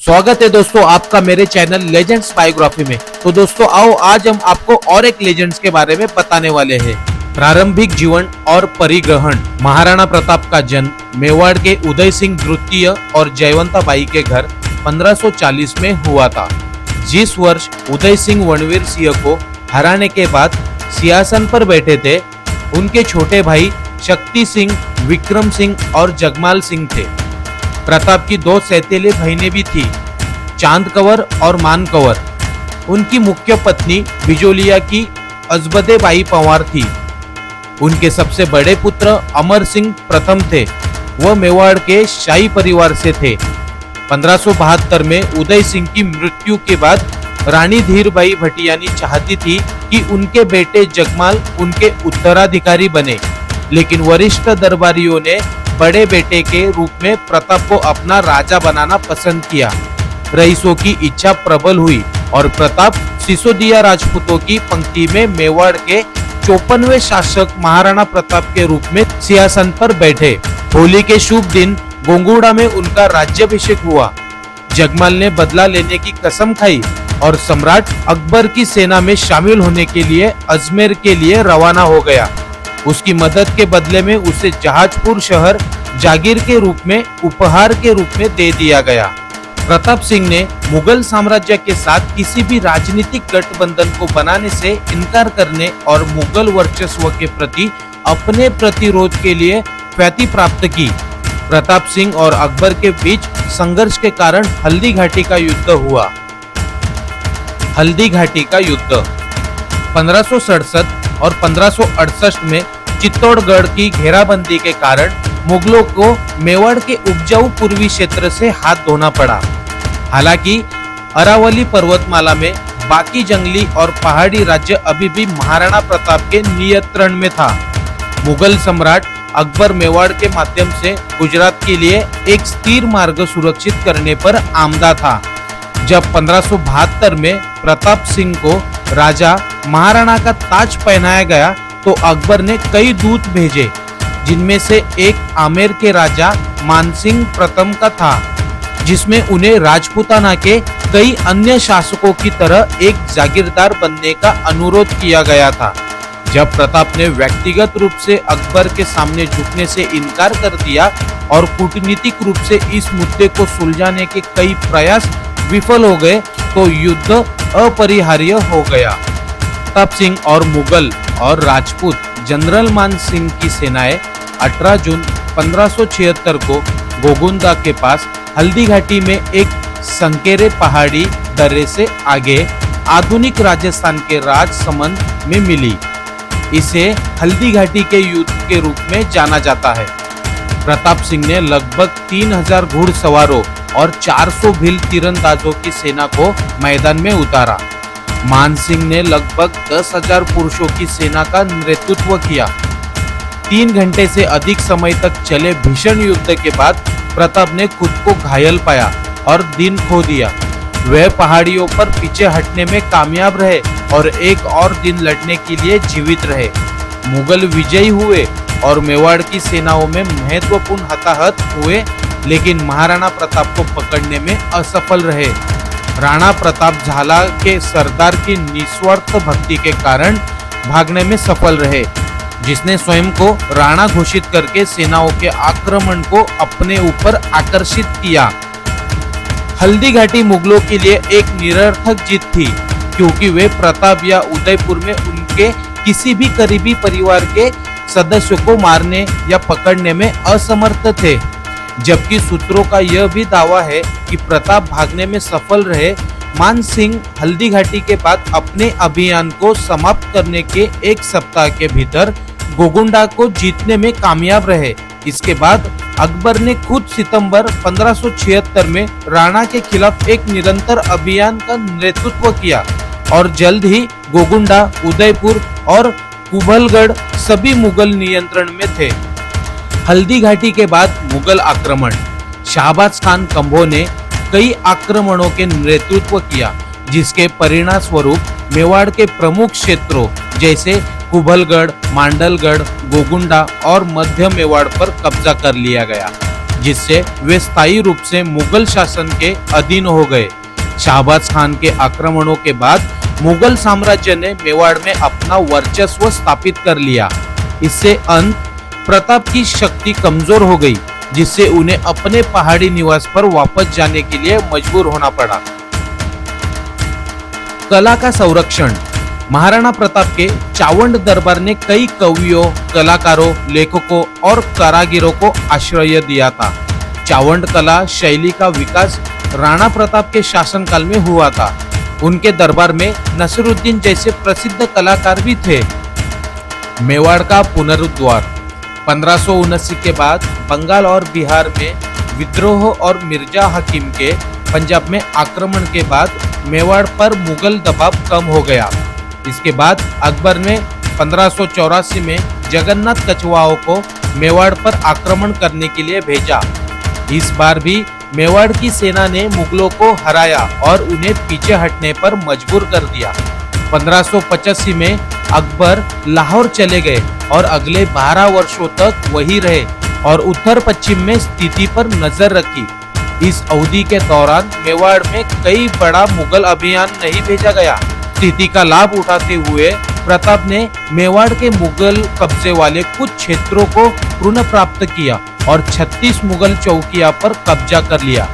स्वागत है दोस्तों आपका मेरे चैनल लेजेंड्स बायोग्राफी में। तो दोस्तों आओ आज हम आपको और एक लेजेंड्स के बारे में बताने वाले हैं। प्रारंभिक जीवन और परिग्रहण। महाराणा प्रताप का जन्म मेवाड़ के उदय सिंह द्वितीय और जयवंताबाई के घर 1540 में हुआ था। जिस वर्ष उदय सिंह रणवीर सिंह को हराने के बाद सिंहासन पर बैठे थे, उनके छोटे भाई शक्ति सिंह, विक्रम सिंह और जगमाल सिंह थे। प्रताप की दो सौतेली बहनें भी थी, चांद कंवर और मान कंवर। उनकी मुख्य पत्नी बिजोलिया की अजबदे बाई पंवार थी। उनके सबसे बड़े पुत्र अमर सिंह प्रथम थे। वह मेवाड़ के शाही परिवार से थे। 1572 में उदय सिंह की मृत्यु के बाद रानी धीरबाई भटियानी चाहती थी कि उनके बेटे जगमाल उनके उत्तराधिकारी बने, लेकिन वरिष्ठ दरबारियों ने बड़े बेटे के रूप में प्रताप को अपना राजा बनाना पसंद किया। रईसों की इच्छा प्रबल हुई और प्रताप सिसोदिया राजपूतों की पंक्ति में मेवाड़ के 54वें शासक महाराणा प्रताप के रूप में सिंहासन पर बैठे। होली के शुभ दिन गोंगुड़ा में उनका राज्याभिषेक हुआ। जगमाल ने बदला लेने की कसम खाई और सम्राट अकबर की सेना में शामिल होने के लिए अजमेर के लिए रवाना हो गया। उसकी मदद के बदले में उसे जहाजपुर शहर जागीर के रूप में उपहार के रूप में दे दिया गया। प्रताप सिंह ने मुगल साम्राज्य के साथ किसी भी राजनीतिक गठबंधन को बनाने से इनकार करने और मुगल वर्चस्व के प्रति अपने प्रतिरोध के लिए ख्याति प्राप्त की। प्रताप सिंह और अकबर के बीच संघर्ष के कारण हल्दी घाटी का युद्ध हुआ। हल्दी घाटी का युद्ध 1567 और 1568 में चित्तौड़गढ़ की घेराबंदी के कारण मुगलों को मेवाड़ के उपजाऊ पूर्वी क्षेत्र से हाथ धोना पड़ा। हालांकि अरावली पर्वतमाला में बाकी जंगली और पहाड़ी राज्य अभी भी महाराणा प्रताप के नियंत्रण में था। मुगल सम्राट अकबर मेवाड़ के माध्यम से गुजरात के लिए एक स्थिर मार्ग सुरक्षित करने पर आमदा था। जब 1572 में प्रताप सिंह को राजा महाराणा का ताज पहनाया गया तो अकबर ने कई दूत भेजे, जिनमें से एक आमेर के राजा मानसिंह प्रथम का था, जिसमें उन्हें राजपूताना के कई अन्य शासकों की तरह एक जागीरदार बनने का अनुरोध किया गया था। जब प्रताप ने व्यक्तिगत रूप से अकबर के सामने झुकने से इनकार कर दिया और कूटनीतिक रूप से इस मुद्दे को सुलझाने के कई प्रयास विफल हो गए तो युद्ध अपरिहार्य हो गया। प्रताप सिंह और मुगल और राजपूत जनरल मान सिंह की सेनाएं 18 जून 1576 को गोगुंदा के पास हल्दी घाटी में एक संकेरे पहाड़ी दर्रे से आगे आधुनिक राजस्थान के राजसमंद में मिली। इसे हल्दी घाटी के युद्ध के रूप में जाना जाता है। प्रताप सिंह ने लगभग 3000 घुड़सवारों और 400 भील तीरंदाजों की सेना को मैदान में उतारा। मान सिंह ने लगभग 10,000 पुरुषों की सेना का नेतृत्व किया। 3 घंटे से अधिक समय तक चले भीषण युद्ध के बाद प्रताप ने खुद को घायल पाया और दिन खो दिया। वे पहाड़ियों पर पीछे हटने में कामयाब रहे और एक और दिन लड़ने के लिए जीवित रहे। मुगल विजयी हुए और मेवाड़ की सेनाओं में महत्वपूर्ण हताहत हुए, लेकिन महाराणा प्रताप को पकड़ने में असफल रहे। राणा प्रताप झाला के सरदार की निस्वार्थ भक्ति के कारण भागने में सफल रहे, जिसने स्वयं को राणा घोषित करके सेनाओं के आक्रमण को अपने ऊपर आकर्षित किया। हल्दी घाटी मुगलों के लिए एक निरर्थक जीत थी, क्योंकि वे प्रताप या उदयपुर में उनके किसी भी करीबी परिवार के सदस्यों को मारने या पकड़ने में असमर्थ थे। जबकि सूत्रों का यह भी दावा है कि प्रताप भागने में सफल रहे। मान सिंह हल्दी घाटी के बाद अपने अभियान को समाप्त करने के एक सप्ताह के भीतर गोगुंडा को जीतने में कामयाब रहे। इसके बाद अकबर ने खुद सितंबर 1576 में राणा के खिलाफ एक निरंतर अभियान का नेतृत्व किया और जल्द ही गोगुंडा, उदयपुर और कुंभलगढ़ सभी मुगल नियंत्रण में थे। हल्दी घाटी के बाद मुगल आक्रमण। शाहबाज खान कंबो ने कई आक्रमणों के नेतृत्व किया, जिसके परिणाम स्वरूप मेवाड़ के प्रमुख क्षेत्रों जैसे कुंभलगढ़, मांडलगढ़, गोगुंडा और मध्य मेवाड़ पर कब्जा कर लिया गया। जिससे वे स्थायी रूप से मुगल शासन के अधीन हो गए। शाहबाज खान के आक्रमणों के बाद मुगल साम्राज्य ने मेवाड़ में अपना वर्चस्व स्थापित कर लिया। इससे अंत प्रताप की शक्ति कमजोर हो गई, जिससे उन्हें अपने पहाड़ी निवास पर वापस जाने के लिए मजबूर होना पड़ा। कला का संरक्षण। महाराणा प्रताप के चावंड दरबार ने कई कवियों, कलाकारों, लेखकों और कारीगरों को आश्रय दिया था। चावंड कला शैली का विकास राणा प्रताप के शासनकाल में हुआ था। उनके दरबार में नसीरुद्दीन जैसे प्रसिद्ध कलाकार भी थे। मेवाड़ का पुनरुद्धार। 1579 के बाद बंगाल और बिहार में विद्रोह और मिर्जा हकीम के पंजाब में आक्रमण के बाद मेवाड़ पर मुगल दबाव कम हो गया। इसके बाद अकबर ने 1584 में जगन्नाथ कछवाहों को मेवाड़ पर आक्रमण करने के लिए भेजा। इस बार भी मेवाड़ की सेना ने मुगलों को हराया और उन्हें पीछे हटने पर मजबूर कर दिया। 1585 में अकबर लाहौर चले गए और अगले 12 वर्षों तक वही रहे और उत्तर पश्चिम में स्थिति पर नजर रखी। इस अवधि के दौरान मेवाड़ में कई बड़ा मुगल अभियान नहीं भेजा गया। स्थिति का लाभ उठाते हुए प्रताप ने मेवाड़ के मुगल कब्जे वाले कुछ क्षेत्रों को पुनः प्राप्त किया और 36 मुगल चौकियां पर कब्जा कर लिया।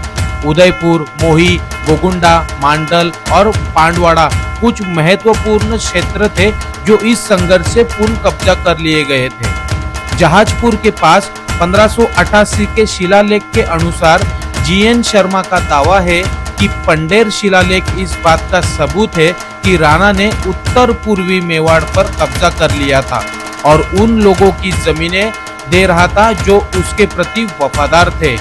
उदयपुर, मोही, गोगुंडा, मांडल और पांडवाड़ा कुछ महत्वपूर्ण क्षेत्र थे जो इस संघर्ष से पूर्ण कब्जा कर लिए गए थे। जहाजपुर के पास 1588 के शिलालेख के अनुसार जीएन शर्मा का दावा है कि पंडेर शिलालेख इस बात का सबूत है कि राणा ने उत्तर पूर्वी मेवाड़ पर कब्जा कर लिया था और उन लोगों की जमीनें दे रहा था जो उसके प्रति वफादार थे।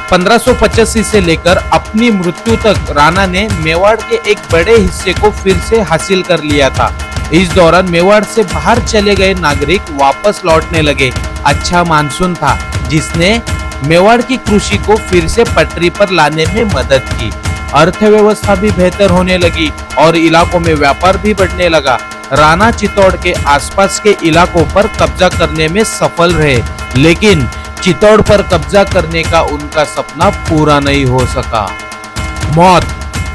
1585 से लेकर अपनी मृत्यु तक राणा ने मेवाड़ के एक बड़े हिस्से को फिर से हासिल कर लिया था। इस दौरान मेवाड़ से बाहर चले गए नागरिक वापस लौटने लगे। अच्छा मानसून था जिसने मेवाड़ की कृषि को फिर से पटरी पर लाने में मदद की। अर्थव्यवस्था भी बेहतर होने लगी और इलाकों में व्यापार भी बढ़ने लगा। राणा चित्तौड़ के आसपास के इलाकों पर कब्जा करने में सफल रहे, लेकिन चित्तौड़ पर कब्जा करने का उनका सपना पूरा नहीं हो सका। मौत।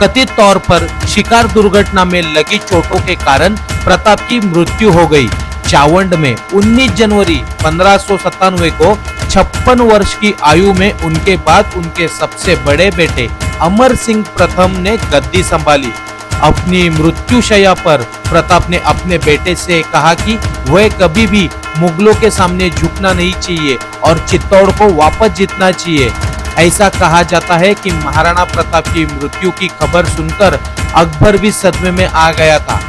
कथित तौर पर शिकार दुर्घटना में लगी चोटों के कारण प्रताप की मृत्यु हो गई। चावंड में 19 जनवरी 1597 को 56 वर्ष की आयु में उनके बाद उनके सबसे बड़े बेटे अमर सिंह प्रथम ने गद्दी संभाली। अपनी मृत्युशैया पर प्रताप ने अपने बेटे से कहा कि वह कभी भी मुगलों के सामने झुकना नहीं चाहिए और चित्तौड़ को वापस जीतना चाहिए। ऐसा कहा जाता है कि महाराणा प्रताप की मृत्यु की खबर सुनकर अकबर भी सदमे में आ गया था।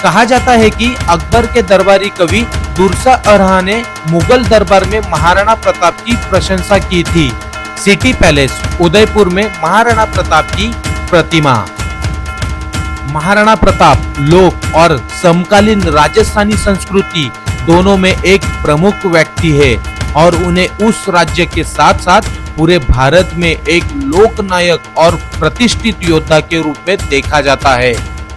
कहा जाता है कि अकबर के दरबारी कवि दुर्सा अरहा ने मुगल दरबार में महाराणा प्रताप की प्रशंसा की थी। सिटी पैलेस उदयपुर में महाराणा प्रताप की प्रतिमा। महाराणा प्रताप लोक और समकालीन राजस्थानी संस्कृति दोनों में एक प्रमुख व्यक्ति है और उन्हें उस राज्य के साथ साथ पूरे भारत में एक लोकनायक और प्रतिष्ठित योद्धा के रूप में देखा जाता है।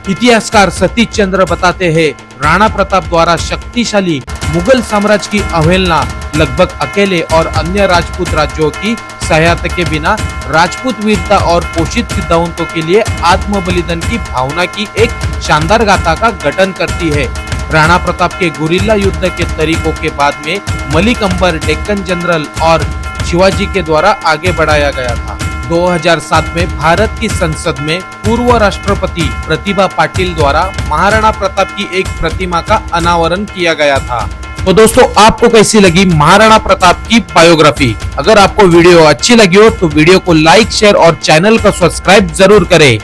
इतिहासकार सतीश चंद्र बताते हैं, राणा प्रताप द्वारा शक्तिशाली मुगल साम्राज्य की अवहेलना लगभग अकेले और अन्य राजपूत राज्यों की सहायता के बिना राजपूत वीरता और पोषित सिद्धांतों के लिए आत्म बलिदान की भावना की एक शानदार गाथा का गठन करती है। राणा प्रताप के गुरिल्ला युद्ध के तरीकों के बाद में मलिक अंबर, डेक्कन जनरल और शिवाजी के द्वारा आगे बढ़ाया गया था। 2007 में भारत की संसद में पूर्व राष्ट्रपति प्रतिभा पाटिल द्वारा महाराणा प्रताप की एक प्रतिमा का अनावरण किया गया था। तो दोस्तों, आपको कैसी लगी महाराणा प्रताप की बायोग्राफी? अगर आपको वीडियो अच्छी लगी हो तो वीडियो को लाइक, शेयर और चैनल को सब्सक्राइब जरूर करें।